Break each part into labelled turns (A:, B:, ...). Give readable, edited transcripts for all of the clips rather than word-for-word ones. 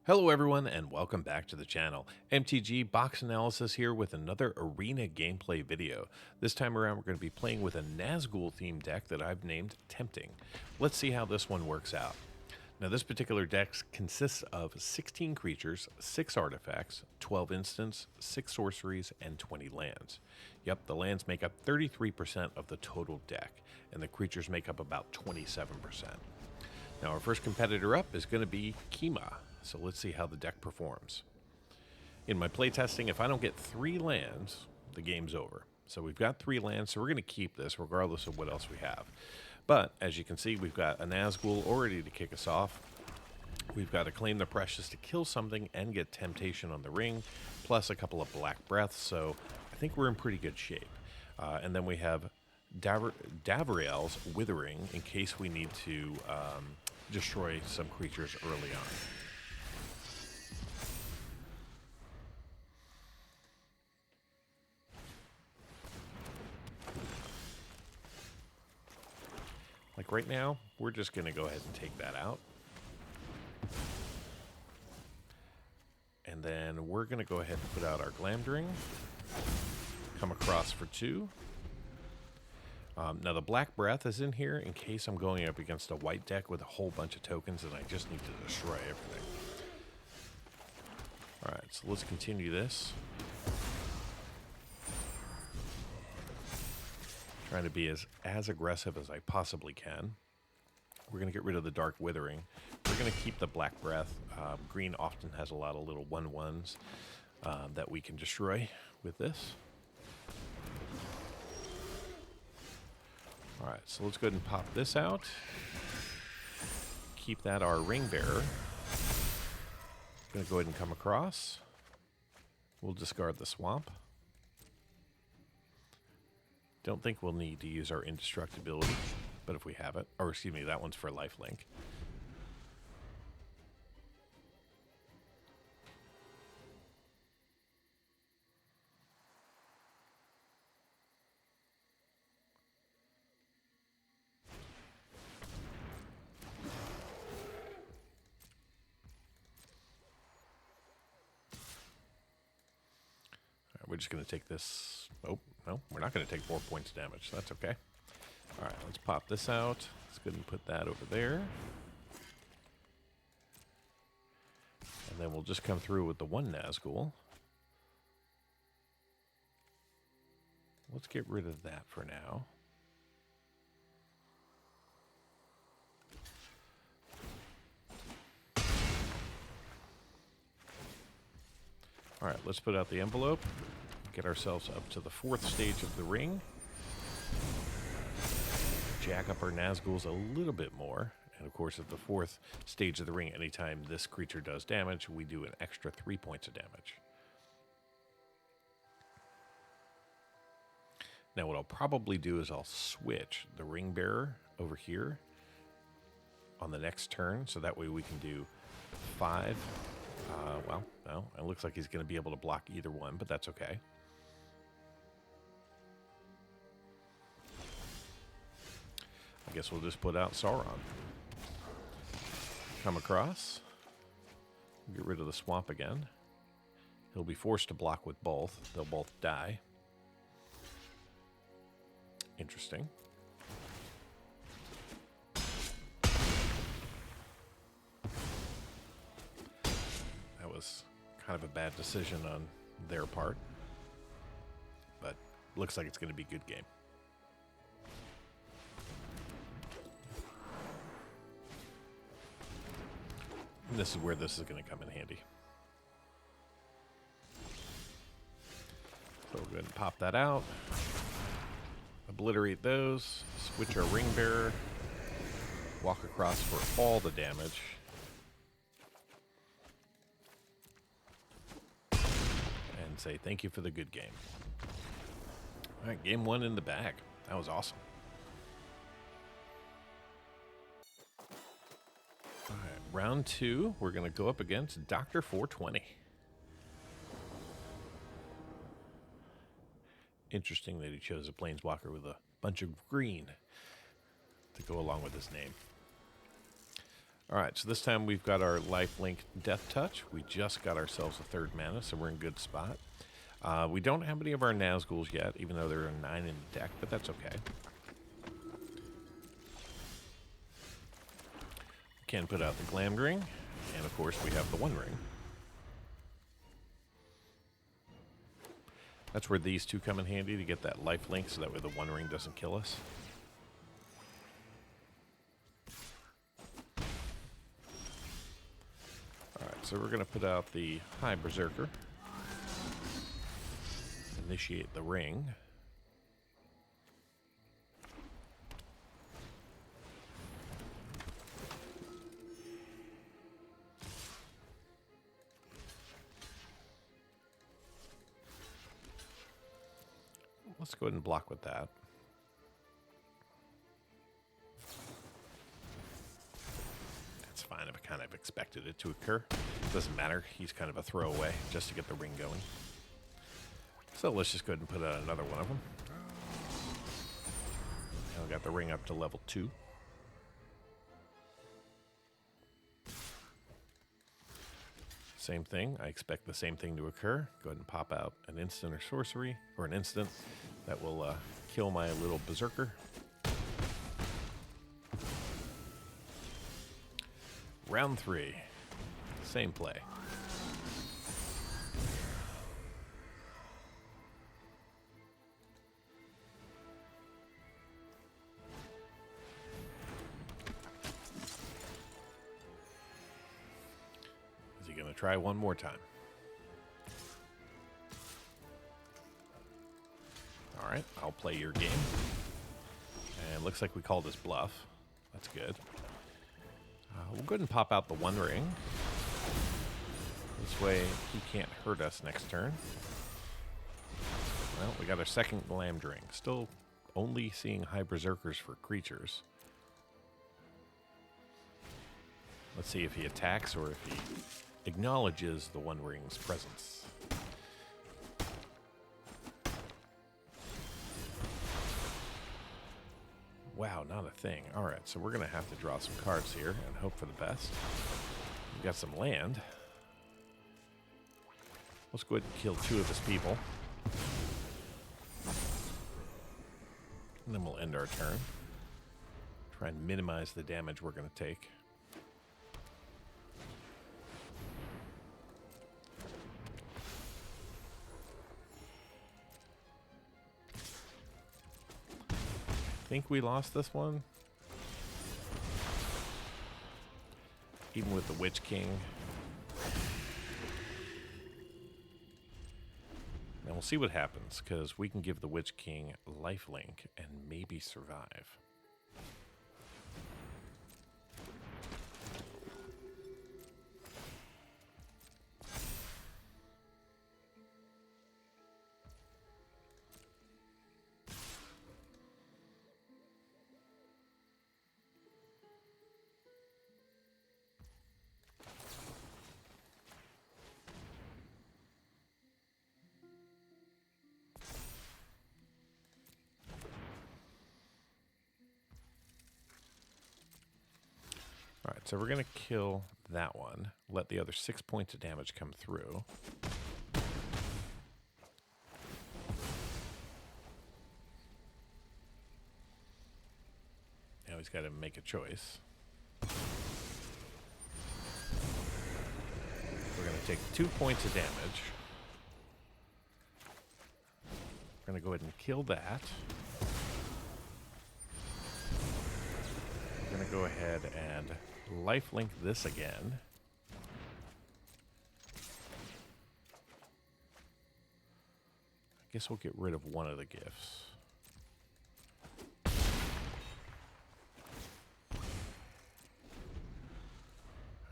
A: Hello everyone and welcome back to the channel. MTG Box Analysis here with another Arena gameplay video. This time around we're going to be playing with a Nazgûl themed deck that I've named Tempting. Let's see how this one works out. Now this particular deck consists of 16 creatures, 6 artifacts, 12 instants, 6 sorceries, and 20 lands. Yep, the lands make up 33% of the total deck, and the creatures make up about 27%. Now our first competitor up is going to be Kima. So let's see how the deck performs. In my playtesting, if I don't get 3 lands, the game's over. So we've got 3 lands, so we're going to keep this regardless of what else we have. But as you can see, we've got a Nazgûl already to kick us off. We've got to Claim the Precious to kill something and get Temptation on the ring, plus a couple of Black Breaths, so I think we're in pretty good shape. And then we have Davriel's Withering in case we need to destroy some creatures early on. Like right now, we're just going to go ahead and take that out. And then we're going to go ahead and put out our Glamdring. Come across for 2. Now the Black Breath is in here in case I'm going up against a white deck with a whole bunch of tokens and I just need to destroy everything. Alright, so let's continue this. Trying to be as aggressive as I possibly can. We're going to get rid of the Dark Withering. We're going to keep the Black Breath. Green often has a lot of little 1/1s that we can destroy with this. Alright, so let's go ahead and pop this out. Keep that our Ring Bearer. Going to go ahead and come across. We'll discard the Swamp. Don't think we'll need to use our indestructibility, but if we have it, or excuse me, that one's for lifelink. We're just going to take this. Oh, no, we're not going to take 4 points of damage. That's okay. All right, let's pop this out. Let's go ahead and put that over there. And then we'll just come through with the 1 Nazgûl. Let's get rid of that for now. All right, let's put out the envelope. Get ourselves up to the 4th stage of the ring. Jack up our Nazgûls a little bit more. And of course, at the 4th stage of the ring, anytime this creature does damage, we do an extra 3 points of damage. Now, what I'll probably do is I'll switch the Ring Bearer over here on the next turn, so that way we can do 5. Well, no, it looks like he's going to be able to block either one, but that's okay. I guess we'll just put out Sauron. Come across. Get rid of the Swamp again. He'll be forced to block with both. They'll both die. Interesting. That was kind of a bad decision on their part, but looks like it's going to be a good game. And this is where this is going to come in handy. So we'll go ahead and pop that out. Obliterate those. Switch our Ring Bearer. Walk across for all the damage. And say thank you for the good game. All right, game 1 in the bag. That was awesome. All right, round 2, we're going to go up against Dr. 420. Interesting that he chose a Planeswalker with a bunch of green to go along with his name. All right, so this time we've got our lifelink Death Touch. We just got ourselves a 3rd mana, so we're in good spot. We don't have any of our Nazgûls yet, even though there are 9 in the deck, but that's okay. Can put out the Glamdring, and of course we have the One Ring. That's where these two come in handy to get that lifelink, so that way the One Ring doesn't kill us. Alright, so we're going to put out the Uruk-hai Berserker. Initiate the ring. Let's go ahead and block with that. That's fine. I kind of expected it to occur. Doesn't matter. He's kind of a throwaway just to get the ring going. So let's just go ahead and put out another one of them. Now we got the ring up to level 2. Same thing. I expect the same thing to occur. Go ahead and pop out an instant or sorcery, or an instant that will kill my little berserker. Round 3. Same play. Going to try one more time. All right, I'll play your game. And looks like we called his bluff. That's good. We'll go ahead and pop out the One Ring. This way he can't hurt us next turn. Well, we got our second Glamdring. Still only seeing high berserkers for creatures. Let's see if he attacks or if he acknowledges the One Ring's presence. Wow, not a thing. All right, so we're going to have to draw some cards here and hope for the best. We've got some land. Let's go ahead and kill 2 of his people. And then we'll end our turn. Try and minimize the damage we're going to take. Think we lost this one. Even with the Witch-king. Now we'll see what happens, because we can give the Witch-king lifelink and maybe survive. All right, so we're going to kill that one. Let the other 6 points of damage come through. Now he's got to make a choice. We're going to take 2 points of damage. We're going to go ahead and kill that. We're going to go ahead and lifelink this again. I guess we'll get rid of one of the gifts.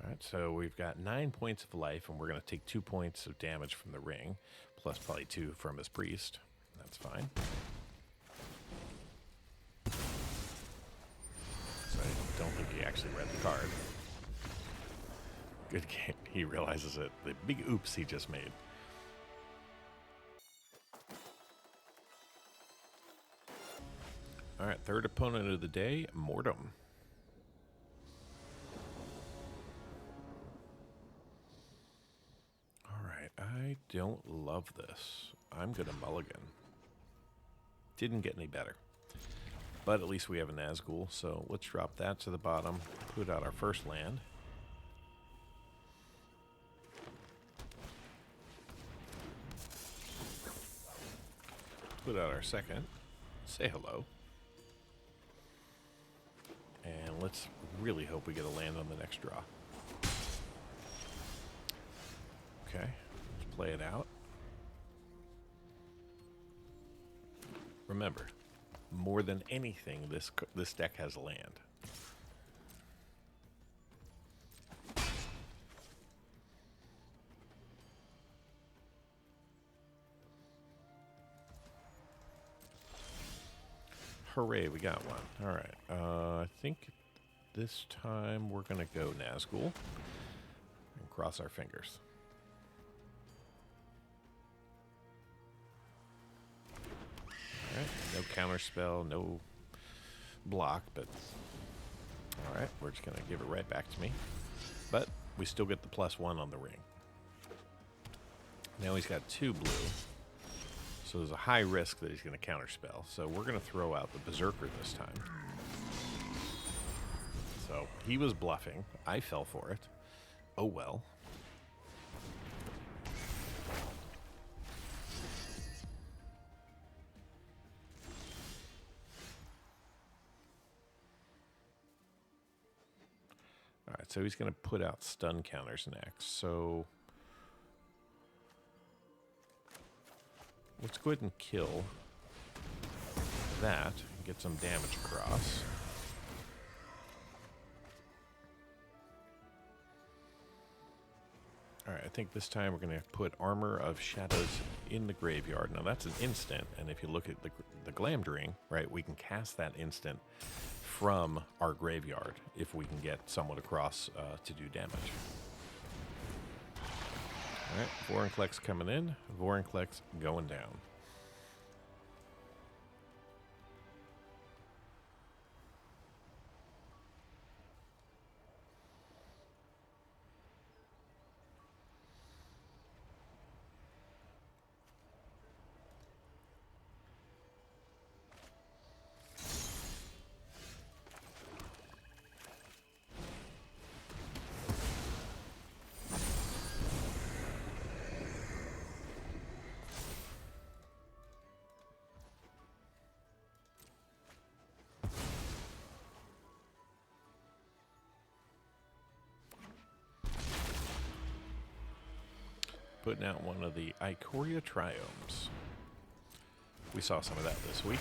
A: Alright, so we've got 9 points of life, and we're going to take 2 points of damage from the ring, plus probably 2 from his priest. That's fine. So I don't think he actually read the card. Good game. He realizes it. The big oops he just made. All right, third opponent of the day, Mortem. I don't love this. I'm going to mulligan. Didn't get any better. But at least we have a Nazgûl, so let's drop that to the bottom. Put out our first land. Put out our second. Say hello. And let's really hope we get a land on the next draw. Okay, let's play it out. Remember, more than anything, this deck has land. Hooray, we got one. All right, I think this time we're going to go Nazgûl and cross our fingers. All right, no counterspell, no block, but all right, we're just going to give it right back to me. But we still get the +1 on the ring. Now he's got 2 blue. So there's a high risk that he's going to counterspell. So we're going to throw out the Berserker this time. So he was bluffing. I fell for it. Oh well. Alright, so he's going to put out stun counters next. So let's go ahead and kill that and get some damage across. Alright, I think this time we're going to put Armor of Shadows in the graveyard. Now that's an instant, and if you look at the Glamdring, right, we can cast that instant from our graveyard if we can get someone across to do damage. Alright, Vorinclex coming in, Vorinclex going down. Putting out one of the Ikoria Triomes. We saw some of that this week.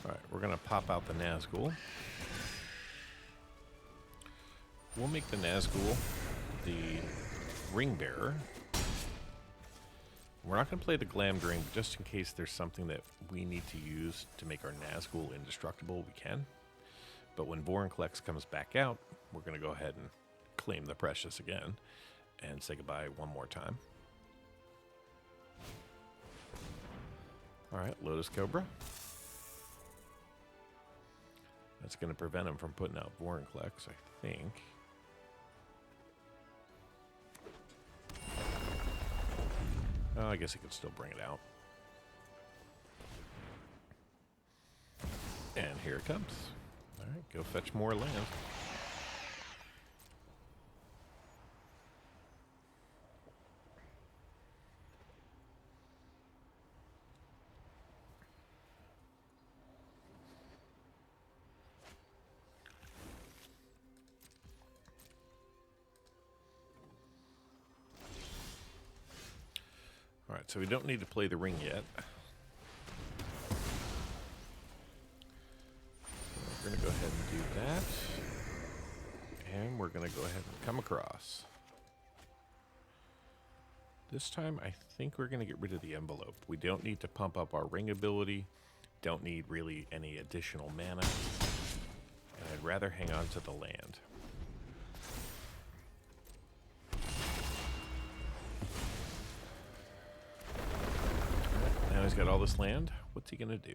A: Alright, we're going to pop out the Nazgûl. We'll make the Nazgûl the Ring Bearer. We're not going to play the Glamdring, but just in case there's something that we need to use to make our Nazgûl indestructible, we can. But when Vorinclex comes back out, we're going to go ahead and claim the Precious again and say goodbye one more time. Alright, Lotus Cobra. That's going to prevent him from putting out Vorinclex, I think. Oh, I guess he could still bring it out. And here it comes. Alright, go fetch more land. Alright, so we don't need to play the ring yet. We're going to go ahead and do that. And we're going to go ahead and come across. This time, I think we're going to get rid of the envelope. We don't need to pump up our ring ability. Don't need really any additional mana. And I'd rather hang on to the land. he's got all this land. What's he going to do?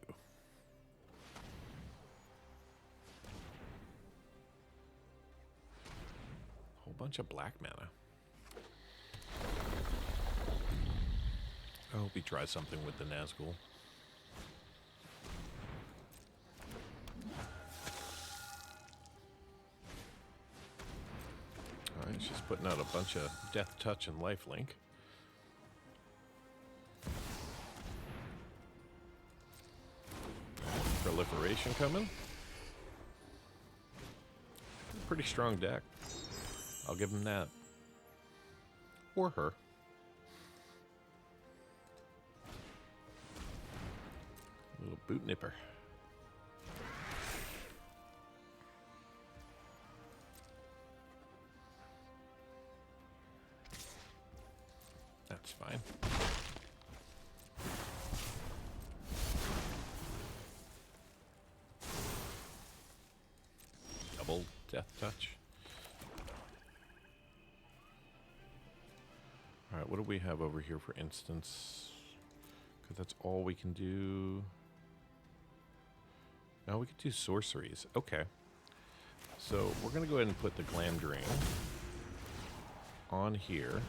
A: Whole bunch of black mana. I hope he tries something with the Nazgûl. Alright, she's putting out a bunch of Death Touch and Lifelink. Proliferation coming. Pretty strong deck. I'll give him that. Or her. Little boot nipper. That's fine. Double Death Touch. Alright, what do we have over here for instance? Because that's all we can do. No, we could do sorceries. Okay. So we're going to go ahead and put the Glamdring on here.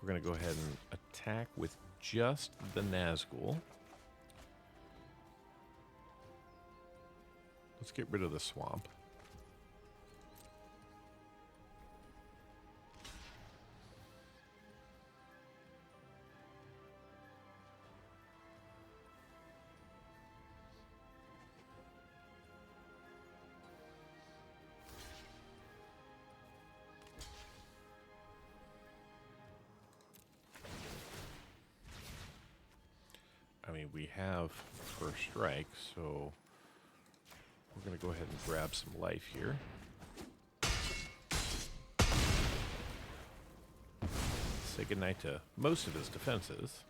A: We're going to go ahead and attack with just the Nazgûl. Let's get rid of the swamp. I mean, we have first strike, so we're going to go ahead and grab some life here. Say goodnight to most of his defenses.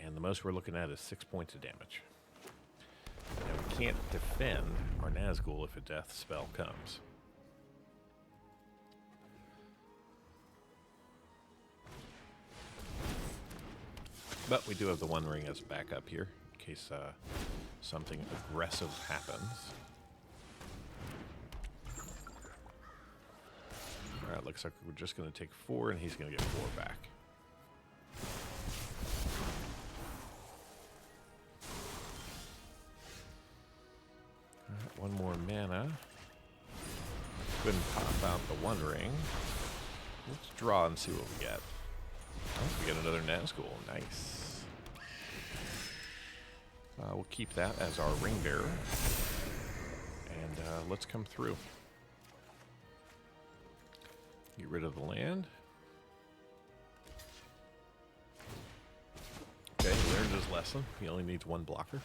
A: And the most we're looking at is 6 points of damage. Now, we can't defend our Nazgûl if a death spell comes. But we do have the One Ring as backup here, in case something aggressive happens. Alright, looks like we're just going to take 4, and he's going to get 4 back. Alright, 1 more mana. Go ahead and pop out the One Ring. Let's draw and see what we get. Oh, we get another Nazgûl. Nice. We'll keep that as our ring bearer. And let's come through. Get rid of the land. Okay, he learned his lesson. He only needs 1 blocker.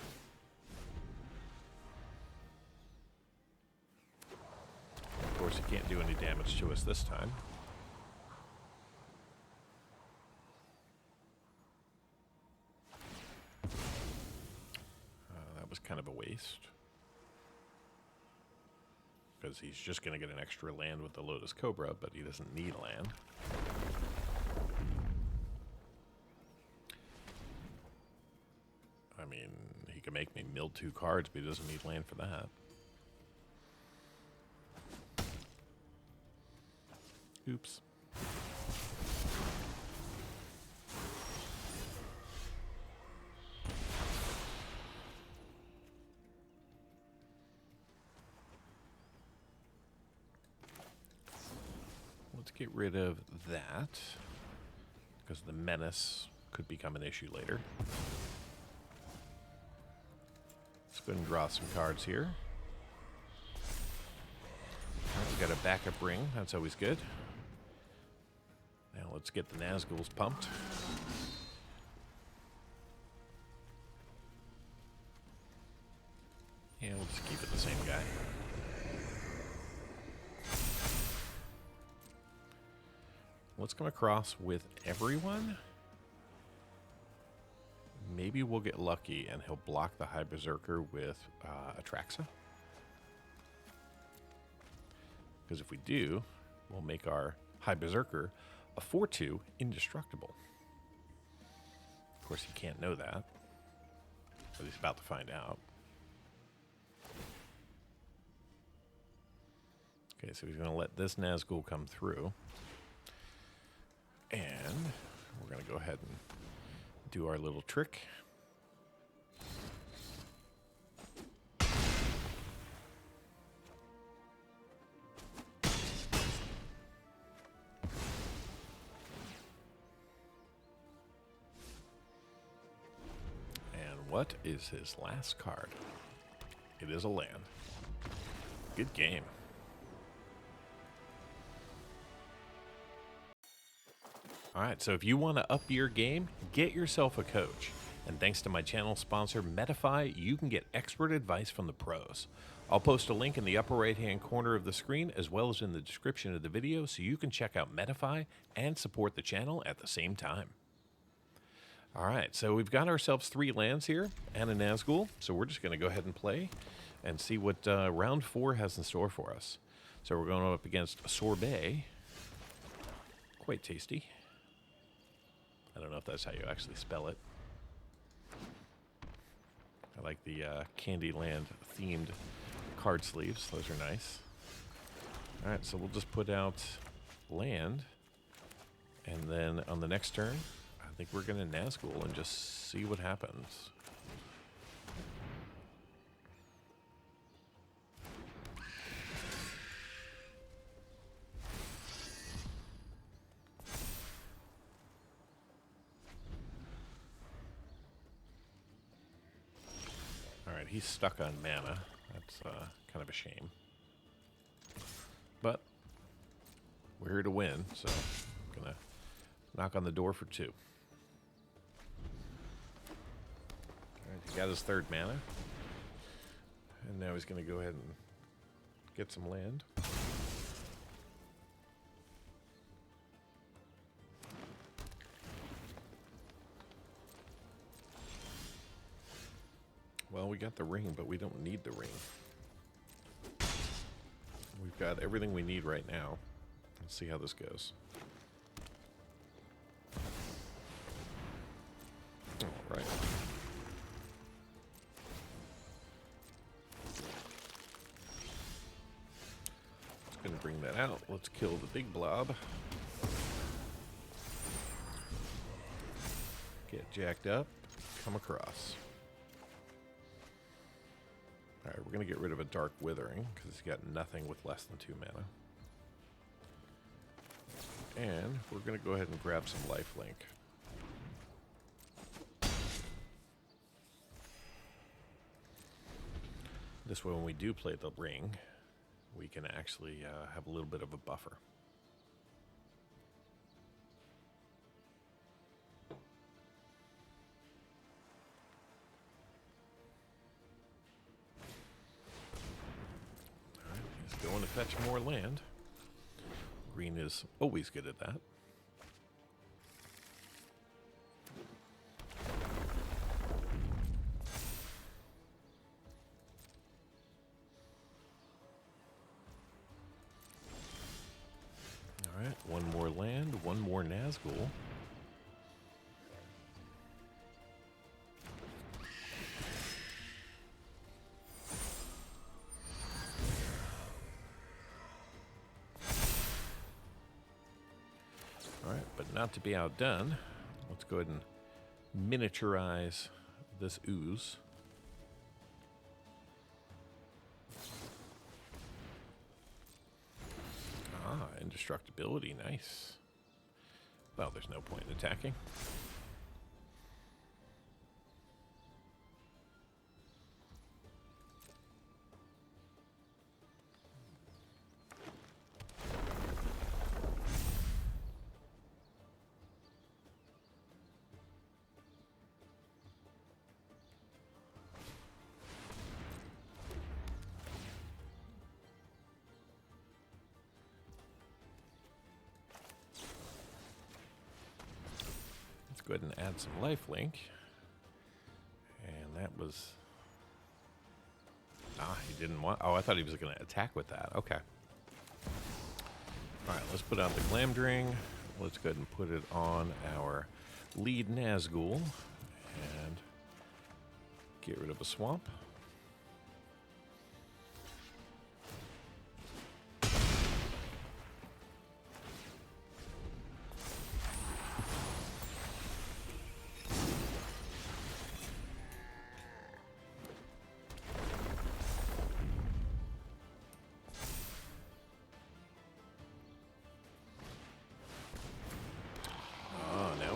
A: Of course, he can't do any damage to us this time. Was kind of a waste because he's just going to get an extra land with the Lotus Cobra, but he doesn't need land. I mean, he can make me mill 2 cards, but he doesn't need land for that. Oops. Get rid of that, because the menace could become an issue later. Let's go ahead and draw some cards here. Right, we got a backup ring. That's always good. Now let's get the Nazgûls pumped. Yeah, we'll just keep it the same guy. Let's come across with everyone. Maybe we'll get lucky and he'll block the High Berserker with Atraxa. Because if we do, we'll make our High Berserker a 4/2 indestructible. Of course, he can't know that, but he's about to find out. Okay, so he's going to let this Nazgûl come through. And we're going to go ahead and do our little trick. What is his last card? It is a land. Good game. All right, so if you want to up your game, get yourself a coach. And thanks to my channel sponsor, Metafy, you can get expert advice from the pros. I'll post a link in the upper right-hand corner of the screen, as well as in the description of the video, so you can check out Metafy and support the channel at the same time. All right, so we've got ourselves 3 lands here and a Nazgûl, so we're just going to go ahead and play and see what round 4 has in store for us. So we're going up against Sorbet. Quite tasty. I don't know if that's how you actually spell it. I like the Candyland themed card sleeves. Those are nice. All right, so we'll just put out land, and then on the next turn, I think we're going to Nazgûl and just see what happens. All right, he's stuck on mana. That's kind of a shame. But we're here to win, so I'm going to knock on the door for 2. He got his 3rd mana. And now he's going to go ahead and get some land. Well, we got the ring, but we don't need the ring. We've got everything we need right now. Let's see how this goes. All right. Going to bring that out. Let's kill the big blob. Get jacked up. Come across. Alright, we're going to get rid of a Dark Withering because he's got nothing with less than 2 mana. And we're going to go ahead and grab some lifelink. This way, when we do play the ring, we can actually have a little bit of a buffer. All right, he's going to fetch more land. Green is always good at that. Alright, one more land, one more Nazgûl. Alright, but not to be outdone, let's go ahead and miniaturize this ooze. Indestructibility, nice. Well, there's no point in attacking. Go ahead and add some lifelink. And that was... he didn't want... Oh, I thought he was going to attack with that. Okay. Alright, let's put out the Glamdring. Let's go ahead and put it on our lead Nazgûl and get rid of a swamp.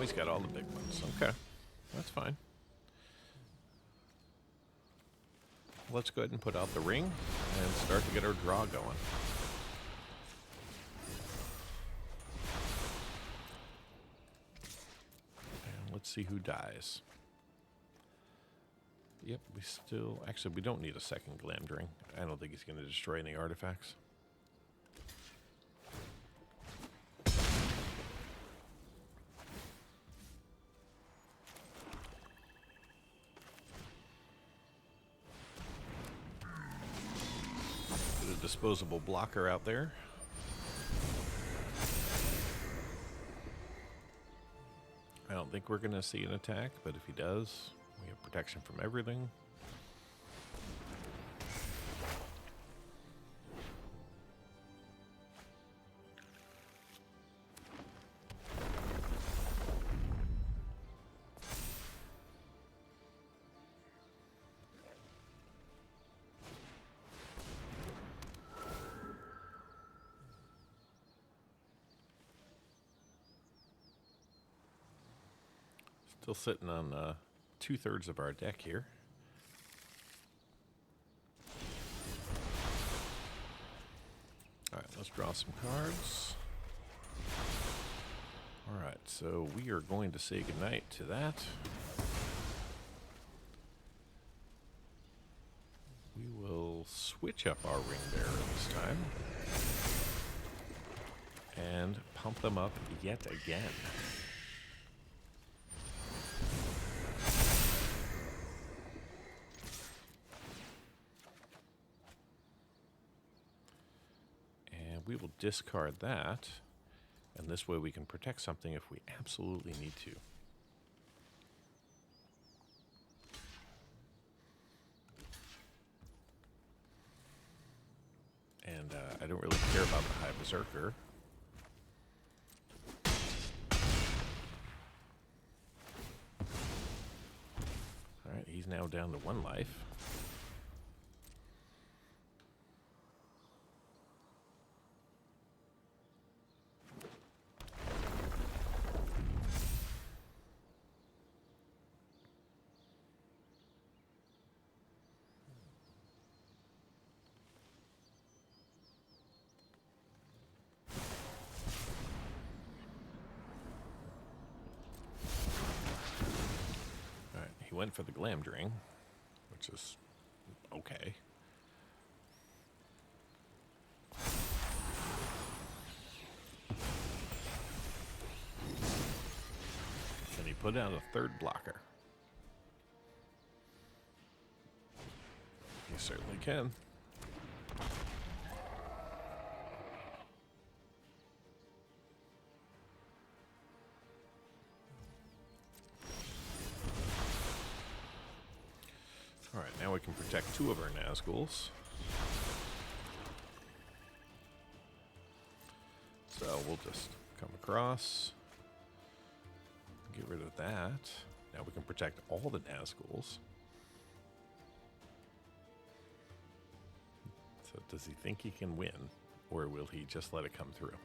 A: He's got all the big ones. Okay, that's fine. Let's go ahead and put out the ring and start to get our draw going. And let's see who dies. Yep, we still... Actually, we don't need a second Glamdring. I don't think he's going to destroy any artifacts. Disposable blocker out there. I don't think we're going to see an attack, but if he does, we have protection from everything. Still sitting on 2/3 of our deck here. All right, let's draw some cards. All right, so we are going to say goodnight to that. We will switch up our ring bearer this time and pump them up yet again. We will discard that, and this way we can protect something if we absolutely need to. And I don't really care about the High Berserker. Alright, he's now down to 1 life. He went for the Glamdring, which is okay. And he put out a 3rd blocker. He certainly can. Alright, now we can protect 2 of our Nazgûls. So we'll just come across, get rid of that. Now we can protect all the Nazgûls. So does he think he can win, or will he just let it come through?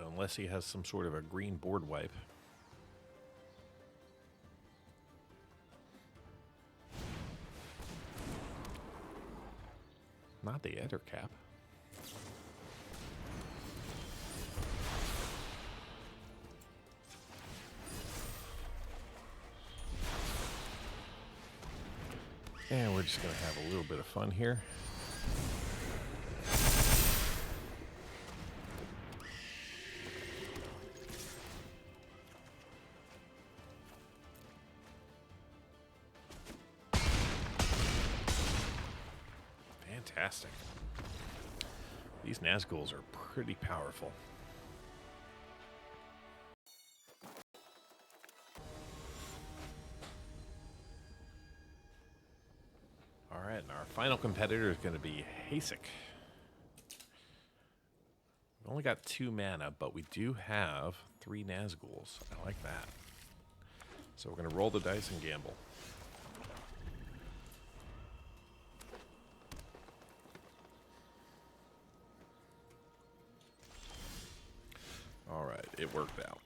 A: unless he has some sort of a green board wipe. Not the Ether Cap. And we're just going to have a little bit of fun here. Fantastic. These Nazgûls are pretty powerful. All right, and our final competitor is going to be Hasek. We've only got 2 mana, but we do have 3 Nazgûls. I like that. So we're going to roll the dice and gamble. All right, it worked out.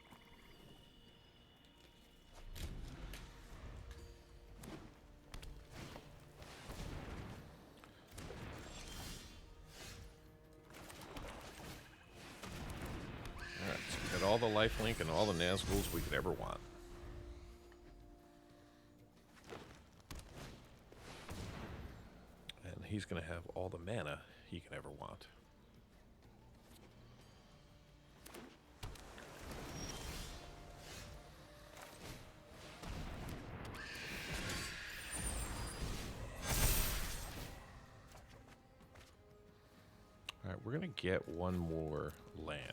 A: All right, so we got all the lifelink and all the Nazgûls we could ever want. And he's going to have all the mana he can ever want. Alright, we're going to get one more land.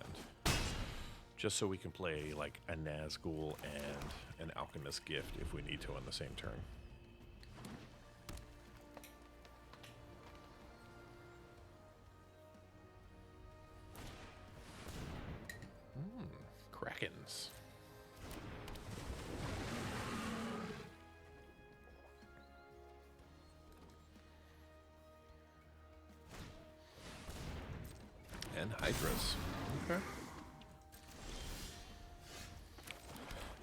A: Just so we can play like a Nazgûl and an Alchemist gift if we need to on the same turn. Krakens. And Hydras. Okay.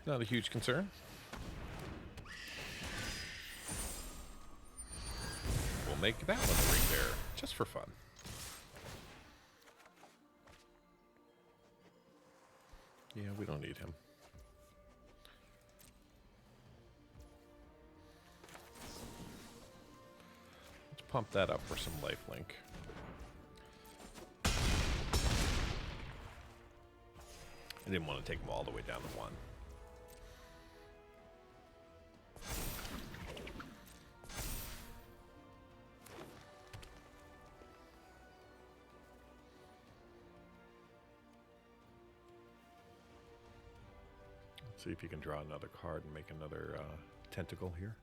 A: Not a huge concern. We'll make that one a ring bearer, just for fun. Yeah, we don't need him. Let's pump that up for some lifelink. I didn't want to take them all the way down to 1. Let's see if you can draw another card and make another tentacle here.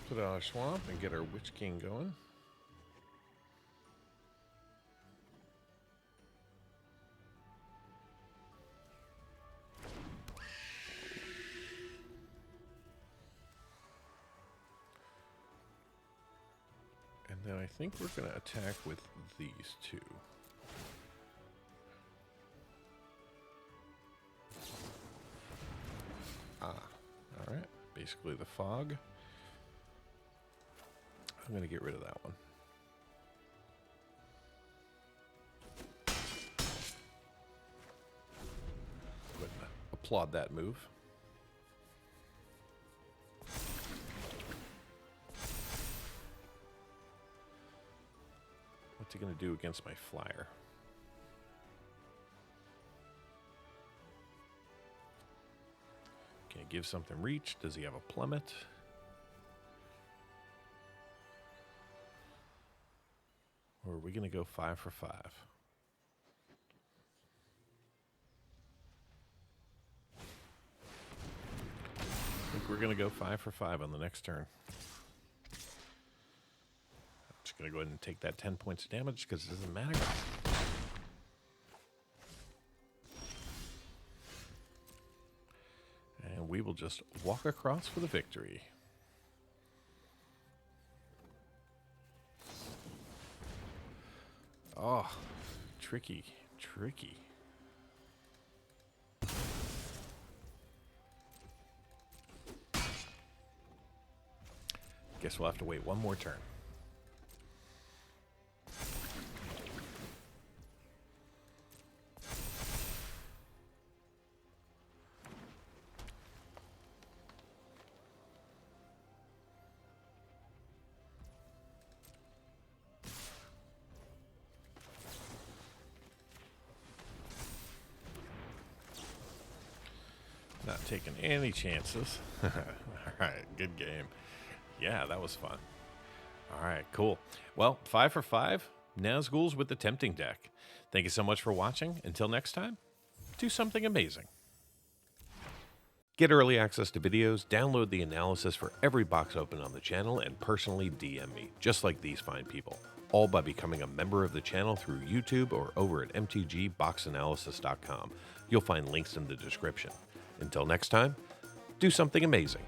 A: Put out our swamp and get our Witch-king going. And then I think we're going to attack with these 2. Ah, all right. Basically the fog. I'm going to get rid of that one. But applaud that move. What's he going to do against my flyer? Can he give something reach? Does he have a plummet? Or are we going to go 5 for 5? I think we're going to go 5 for 5 on the next turn. I'm just going to go ahead and take that 10 points of damage because it doesn't matter. And we will just walk across for the victory. Oh, tricky, tricky. Guess we'll have to wait one more turn. Not taking any chances. All right, good game. Yeah, that was fun. All right, cool. Well, 5 for 5, Nazgûls with the Tempting deck. Thank you so much for watching. Until next time, do something amazing. Get early access to videos, download the analysis for every box open on the channel, and personally DM me, just like these fine people, all by becoming a member of the channel through YouTube or over at mtgboxanalysis.com. You'll find links in the description. Until next time, do something amazing.